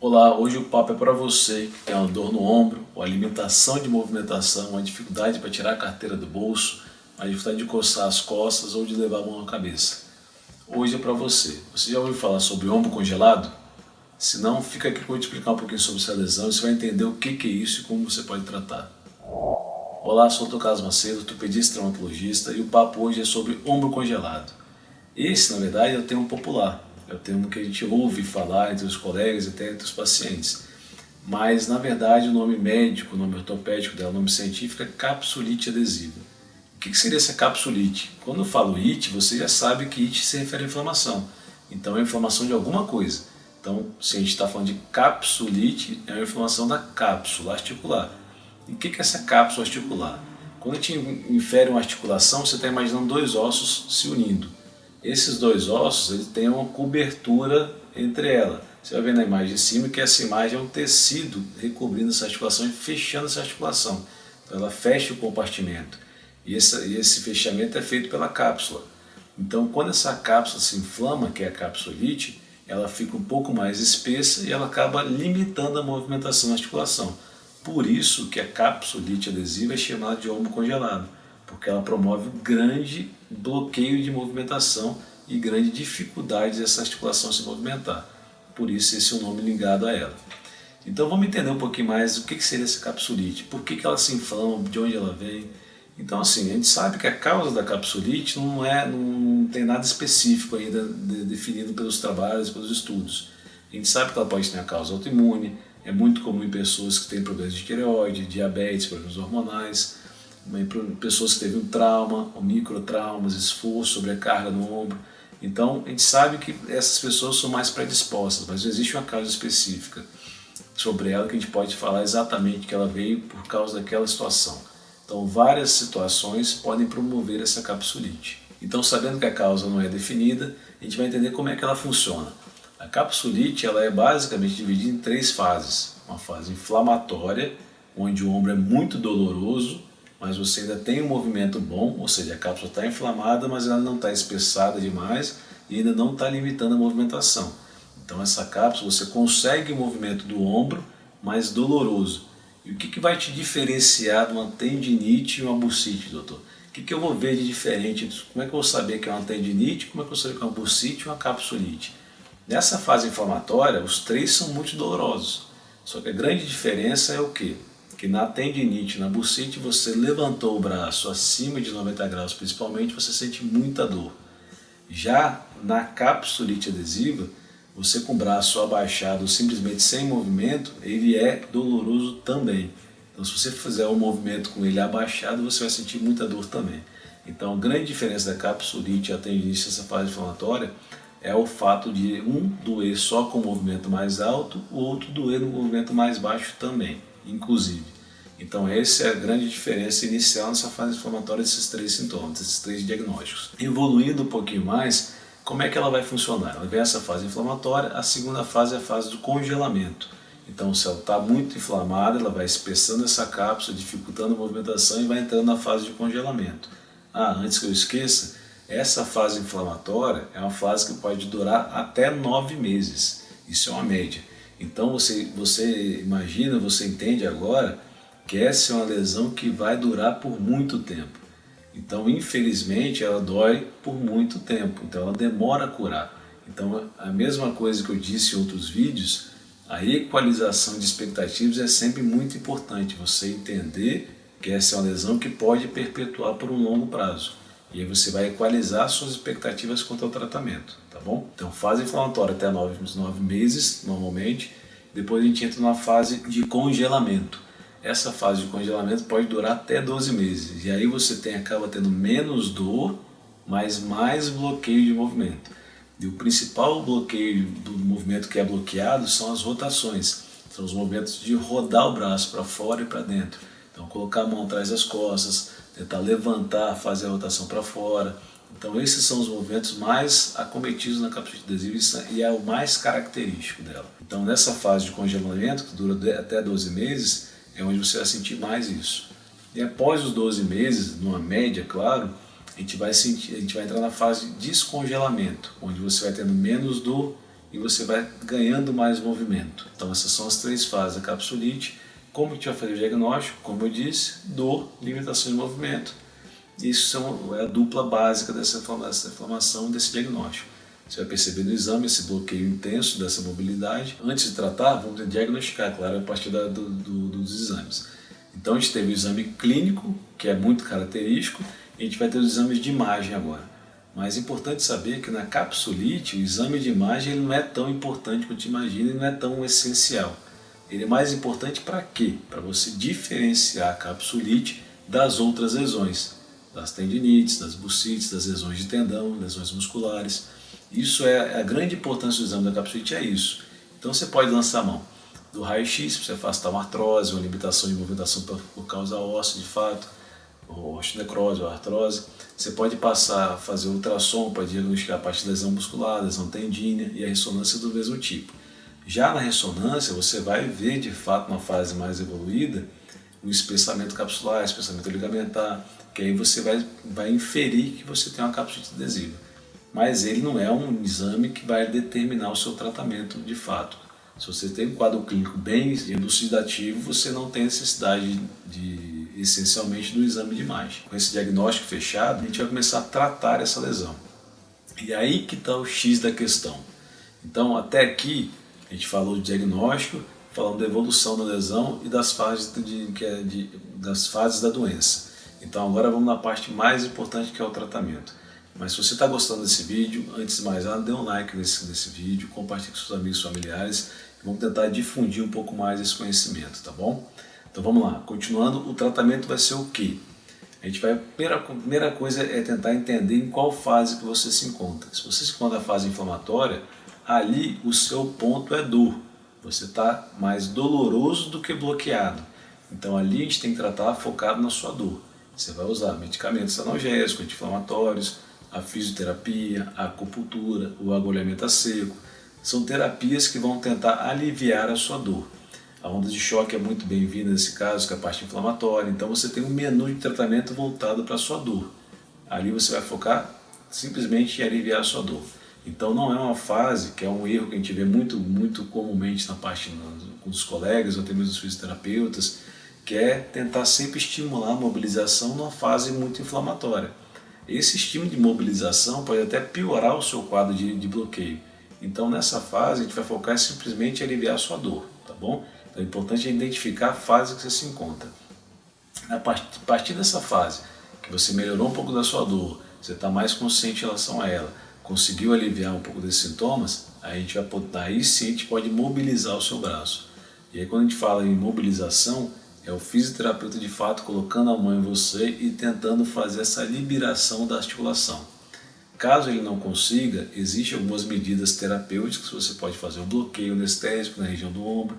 Olá, hoje o papo é para você que tem uma dor no ombro, ou limitação de movimentação, uma dificuldade para tirar a carteira do bolso, uma dificuldade de coçar as costas ou de levar a mão à cabeça. Hoje é para você. Você já ouviu falar sobre ombro congelado? Se não, fica aqui que eu vou te explicar um pouquinho sobre essa lesão e você vai entender o que é isso e como você pode tratar. Olá, sou o Dr. Carlos Macedo, ortopedista e traumatologista, e o papo hoje é sobre ombro congelado. Esse, na verdade, é o termo popular, é o termo que a gente ouve falar entre os colegas e até entre os pacientes. Mas, na verdade, o nome médico, o nome ortopédico dela, o nome científico é capsulite adesiva. O que seria essa capsulite? Quando eu falo it, você já sabe que it se refere à inflamação. Então, é inflamação de alguma coisa. Então, se a gente está falando de capsulite, é uma inflamação da cápsula articular. E o que é essa cápsula articular? Quando a gente infere uma articulação, você está imaginando dois ossos se unindo. Esses dois ossos eles têm uma cobertura entre elas. Você vai ver na imagem de cima que essa imagem é um tecido recobrindo essa articulação e fechando essa articulação. Então ela fecha o compartimento. E esse fechamento é feito pela cápsula. Então quando essa cápsula se inflama, que é a capsulite, ela fica um pouco mais espessa e ela acaba limitando a movimentação da articulação. Por isso que a capsulite adesiva é chamada de ombro congelado, porque ela promove um grande bloqueio de movimentação e grande dificuldade dessa articulação se movimentar. Por isso esse é o nome ligado a ela. Então vamos entender um pouquinho mais o que seria essa capsulite, por que ela se inflama, de onde ela vem. Então assim, a gente sabe que a causa da capsulite não tem nada específico ainda definido pelos trabalhos, pelos estudos. A gente sabe que ela pode ter a causa autoimune, é muito comum em pessoas que têm problemas de tireoide, diabetes, problemas hormonais, pessoas que teve um trauma, ou microtraumas, esforço, sobrecarga no ombro. Então a gente sabe que essas pessoas são mais predispostas, mas não existe uma causa específica sobre ela que a gente pode falar exatamente que ela veio por causa daquela situação. Então várias situações podem promover essa capsulite. Então sabendo que a causa não é definida, a gente vai entender como é que ela funciona. A capsulite ela é basicamente dividida em três fases. Uma fase inflamatória, onde o ombro é muito doloroso, mas você ainda tem um movimento bom, ou seja, a cápsula está inflamada, mas ela não está espessada demais e ainda não está limitando a movimentação. Então essa cápsula você consegue o movimento do ombro, mas doloroso. E o que vai te diferenciar de uma tendinite e uma bursite, doutor? O que eu vou ver de diferente? Como é que eu vou saber que é uma tendinite? Como é que eu vou saber que é uma bursite e uma capsulite? Nessa fase inflamatória, os três são muito dolorosos. Só que a grande diferença é o quê? Que na tendinite, na bursite, você levantou o braço acima de 90 graus, principalmente, você sente muita dor. Já na capsulite adesiva, você com o braço abaixado, simplesmente sem movimento, ele é doloroso também. Então se você fizer um movimento com ele abaixado, você vai sentir muita dor também. Então a grande diferença da capsulite e a tendinite nessa fase inflamatória é o fato de um doer só com o movimento mais alto, o outro doer no movimento mais baixo também, inclusive. Então essa é a grande diferença inicial nessa fase inflamatória desses três sintomas, desses três diagnósticos. Evoluindo um pouquinho mais, como é que ela vai funcionar? Ela vem essa fase inflamatória, a segunda fase é a fase do congelamento. Então se ela está muito inflamada, ela vai espessando essa cápsula, dificultando a movimentação e vai entrando na fase de congelamento. Antes que eu esqueça, essa fase inflamatória é uma fase que pode durar até 9 meses. Isso é uma média. Então você imagina, você entende agora que essa é uma lesão que vai durar por muito tempo. Então, infelizmente, ela dói por muito tempo. Então, ela demora a curar. Então, a mesma coisa que eu disse em outros vídeos, a equalização de expectativas é sempre muito importante. Você entender que essa é uma lesão que pode perpetuar por um longo prazo. E aí você vai equalizar suas expectativas quanto ao tratamento, tá bom? Então, fase inflamatória até 9 meses, normalmente. Depois a gente entra numa fase de congelamento. Essa fase de congelamento pode durar até 12 meses. E aí você acaba tendo menos dor, mas mais bloqueio de movimento. E o principal bloqueio do movimento que é bloqueado são as rotações. São os movimentos de rodar o braço para fora e para dentro. Então colocar a mão atrás das costas, tentar levantar, fazer a rotação para fora. Então esses são os movimentos mais acometidos na capsulite adesiva e é o mais característico dela. Então nessa fase de congelamento, que dura até 12 meses, é onde você vai sentir mais isso. E após os 12 meses, numa média, claro, a gente vai entrar na fase de descongelamento, onde você vai tendo menos dor e você vai ganhando mais movimento. Então essas são as 3 fases da capsulite. Como a gente vai fazer o diagnóstico? Como eu disse, dor, limitação de movimento. Isso é a dupla básica dessa inflamação, desse diagnóstico. Você vai perceber no exame esse bloqueio intenso dessa mobilidade. Antes de tratar, vamos diagnosticar, claro, a partir dos exames. Então a gente teve o exame clínico, que é muito característico, e a gente vai ter os exames de imagem agora. Mas é importante saber que na capsulite, o exame de imagem ele não é tão importante quanto imagina, ele não é tão essencial. Ele é mais importante para quê? Para você diferenciar a capsulite das outras lesões, das tendinites, das bursites, das lesões de tendão, lesões musculares. Isso é a grande importância do exame da capsulite, é isso. Então você pode lançar a mão do raio-x para você afastar uma artrose, uma limitação de movimentação por causa óssea de fato, ou osteonecrose ou artrose. Você pode passar a fazer ultrassom para diagnosticar a parte de lesão muscular, lesão tendínea e a ressonância do mesmo tipo. Já na ressonância você vai ver de fato na fase mais evoluída o espessamento capsular, espessamento ligamentar, que aí você vai inferir que você tem uma capsulite adesiva. Mas ele não é um exame que vai determinar o seu tratamento de fato. Se você tem um quadro clínico bem elucidativo, você não tem necessidade essencialmente do exame de imagem. Com esse diagnóstico fechado, a gente vai começar a tratar essa lesão. E aí que está o X da questão. Então, até aqui, a gente falou de diagnóstico, falando da evolução da lesão e das fases, das fases da doença. Então, agora vamos na parte mais importante, que é o tratamento. Mas se você está gostando desse vídeo, antes de mais nada, dê um like nesse vídeo, compartilhe com seus amigos e familiares e vamos tentar difundir um pouco mais esse conhecimento, tá bom? Então vamos lá, continuando, o tratamento vai ser o quê? A primeira coisa é tentar entender em qual fase que você se encontra. Se você se encontra na fase inflamatória, ali o seu ponto é dor. Você está mais doloroso do que bloqueado. Então ali a gente tem que tratar focado na sua dor. Você vai usar medicamentos analgésicos, anti-inflamatórios, a fisioterapia, a acupuntura, o agulhamento a seco. São terapias que vão tentar aliviar a sua dor. A onda de choque é muito bem-vinda nesse caso, que é a parte inflamatória. Então você tem um menu de tratamento voltado para a sua dor. Ali você vai focar simplesmente em aliviar a sua dor. Então não é uma fase, que é um erro que a gente vê muito comumente na parte com os colegas ou até mesmo os fisioterapeutas, que é tentar sempre estimular a mobilização numa fase muito inflamatória. Esse estímulo de mobilização pode até piorar o seu quadro de bloqueio. Então nessa fase a gente vai focar simplesmente em aliviar a sua dor, tá bom? Então é importante identificar a fase que você se encontra. A partir dessa fase, que você melhorou um pouco da sua dor, você está mais consciente em relação a ela, conseguiu aliviar um pouco desses sintomas, aí sim a gente pode mobilizar o seu braço. E aí quando a gente fala em mobilização, é o fisioterapeuta de fato colocando a mão em você e tentando fazer essa liberação da articulação. Caso ele não consiga, existem algumas medidas terapêuticas que você pode fazer. O bloqueio anestésico na região do ombro,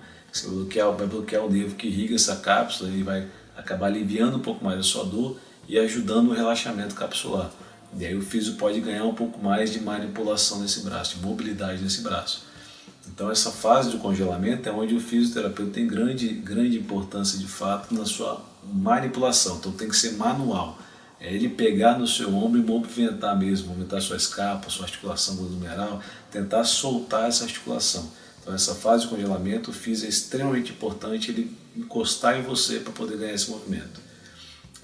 que vai bloquear o nervo que irriga essa cápsula e vai acabar aliviando um pouco mais a sua dor e ajudando o relaxamento capsular. E aí o físio pode ganhar um pouco mais de manipulação nesse braço, de mobilidade nesse braço. Então essa fase de congelamento é onde o fisioterapeuta tem grande importância de fato na sua manipulação. Então tem que ser manual. É ele pegar no seu ombro e movimentar sua escápula, sua articulação glúteo-numeral, tentar soltar essa articulação. Então essa fase de congelamento, o físio é extremamente importante ele encostar em você para poder ganhar esse movimento.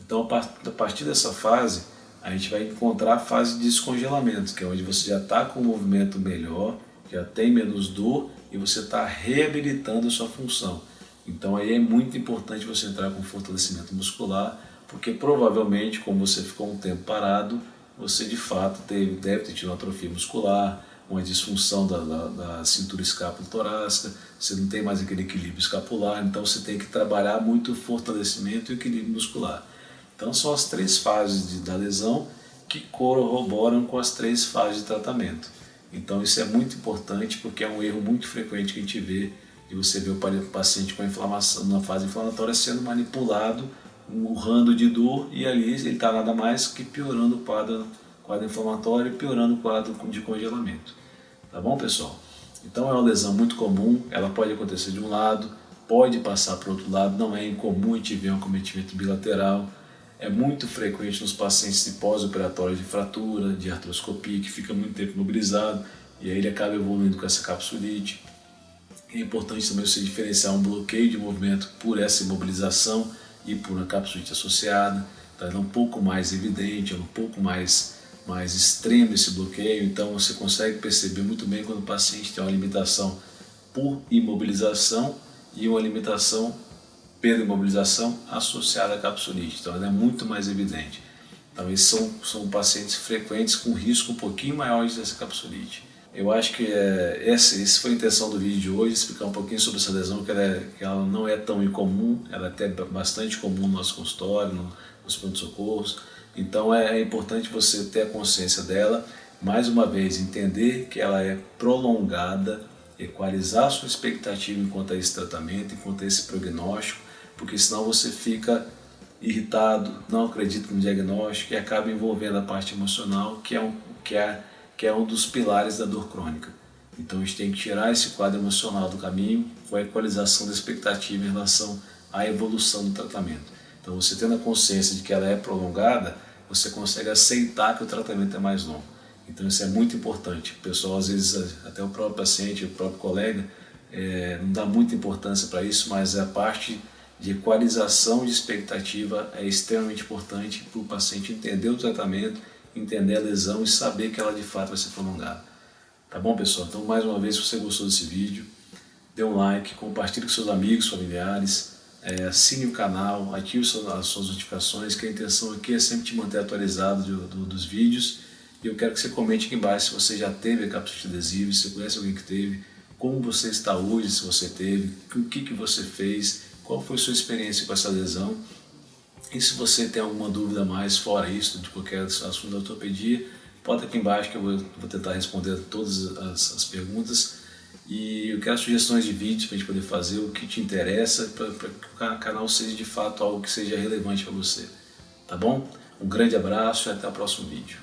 Então a partir dessa fase, a gente vai encontrar a fase de descongelamento, que é onde você já está com um movimento melhor, já tem menos dor e você está reabilitando a sua função. Então aí é muito importante você entrar com fortalecimento muscular, porque provavelmente, como você ficou um tempo parado, você de fato deve ter tido uma atrofia muscular, uma disfunção da cintura escápulo-torácica, você não tem mais aquele equilíbrio escapular, então você tem que trabalhar muito o fortalecimento e o equilíbrio muscular. Então são as 3 fases da lesão que corroboram com as 3 fases de tratamento. Então isso é muito importante porque é um erro muito frequente que a gente vê de você ver o paciente com inflamação na fase inflamatória sendo manipulado, urrando de dor e ali ele está nada mais que piorando o quadro inflamatório e piorando o quadro de congelamento. Tá bom, pessoal? Então é uma lesão muito comum, ela pode acontecer de um lado, pode passar para o outro lado, não é incomum a gente ver um acometimento bilateral. É muito frequente nos pacientes de pós-operatório de fratura, de artroscopia, que fica muito tempo imobilizado. e aí ele acaba evoluindo com essa capsulite. É importante também você diferenciar um bloqueio de movimento por essa imobilização e por uma capsulite associada. Então é um pouco mais evidente, é um pouco mais extremo esse bloqueio, então você consegue perceber muito bem quando o paciente tem uma limitação por imobilização e uma limitação pela imobilização associada à capsulite, então ela é muito mais evidente. Então esses são pacientes frequentes com risco um pouquinho maior dessa capsulite. Eu acho que essa foi a intenção do vídeo de hoje, explicar um pouquinho sobre essa lesão, que ela não é tão incomum, ela é até bastante comum no nosso consultório, nos pronto-socorros. Então é importante você ter a consciência dela, mais uma vez entender que ela é prolongada, equalizar a sua expectativa enquanto a esse tratamento, enquanto a esse prognóstico, porque senão você fica irritado, não acredita no diagnóstico e acaba envolvendo a parte emocional, que é um dos pilares da dor crônica. Então a gente tem que tirar esse quadro emocional do caminho com a equalização da expectativa em relação à evolução do tratamento. Então você tendo a consciência de que ela é prolongada, você consegue aceitar que o tratamento é mais longo. Então isso é muito importante. O pessoal, às vezes, até o próprio paciente, o próprio colega, não dá muita importância para isso, mas a parte de equalização de expectativa é extremamente importante para o paciente entender o tratamento, entender a lesão e saber que ela de fato vai ser prolongada. Tá bom, pessoal? Então, mais uma vez, se você gostou desse vídeo, dê um like, compartilhe com seus amigos, familiares, assine o canal, ative as suas notificações, que a intenção aqui é sempre te manter atualizado dos vídeos. E eu quero que você comente aqui embaixo se você já teve a capsulite adesiva, se você conhece alguém que teve, como você está hoje, se você teve, o que você fez, qual foi a sua experiência com essa lesão. E se você tem alguma dúvida mais fora isso, de qualquer assunto da ortopedia, bota aqui embaixo que eu vou tentar responder todas as perguntas. E eu quero sugestões de vídeos para a gente poder fazer o que te interessa, para que o canal seja de fato algo que seja relevante para você. Tá bom? Um grande abraço e até o próximo vídeo.